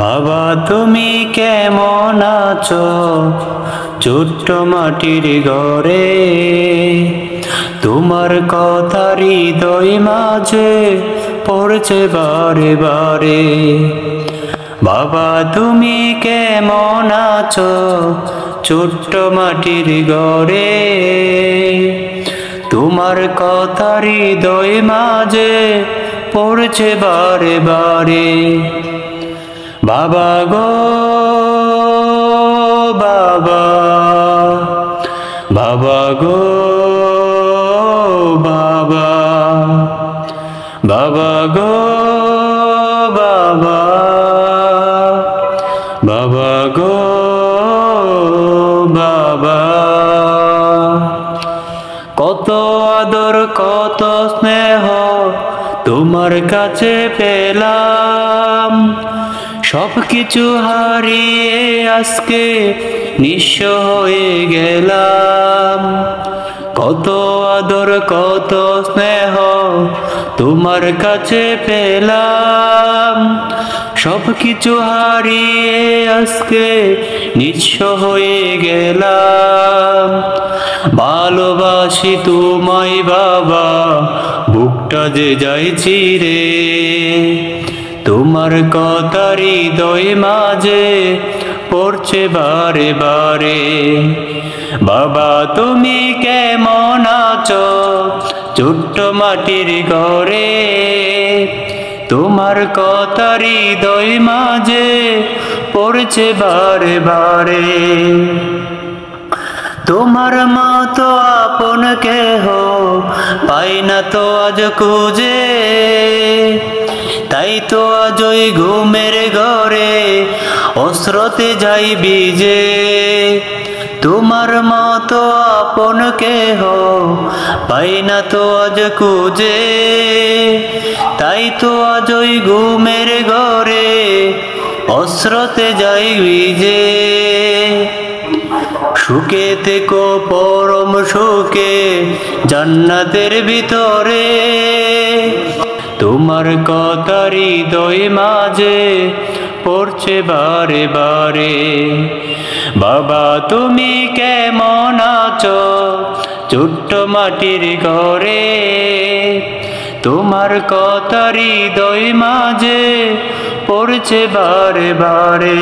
বাবা তুমি কেমন আছো ছোট্ট মাটির ঘরে, তোমার কথা হৃদয় মাঝে পড়ছে বারে বারে। বাবা তুমি কেমন আছো ছোট্ট মাটির ঘরে, তোমার কথা হৃদয় মাঝে পড়ছে বারে বারে। বাবা গো বাবা, বাবা গো বাবা, বাবা গো বাবা, বাবা গো বাবা। কত আদর কত স্নেহ তোমার কাছে পেলাম, সবকিছু হারিয়ে আজকে নিঃস্ব হয়ে গেলাম। কত আদর কত স্নেহ তোমার কাছে পেলাম, সবকিছু হারিয়ে আজকে নিঃস্ব হয়ে গেলাম। ভালোবাসি তোমায় বাবা, বুকটা যে যায় চিরে, তোমার কথা হৃদয় মাঝে পড়ছে বারে বারে। বাবা তুমি কেমন আছো ছোট্ট মাটির ঘরে, তোমার কথা হৃদয় মাঝে পড়ছে বারে বারে। তোমার মতো আপন কেহ পাই না তো আজ খুঁজে, তাই তো আজ ওই ঘুমের ঘরে অস্রতে যাই ভিজে। তোমার মতো আপন কেহ পাই না তো আজ খুঁজে, তাই তো আজ ওই ঘুমের ঘরে অস্রতে যাই ভিজে। সুখে থেকো পরম সুখে জান্নাতের ভিতরে, তোমার কথা হৃদয় মাঝে পড়ছে বারে বারে। বাবা তুমি কেমন আছো ছোট্ট মাটির ঘরে, তোমার কথা হৃদয় মাঝে পড়ছে বারে বারে।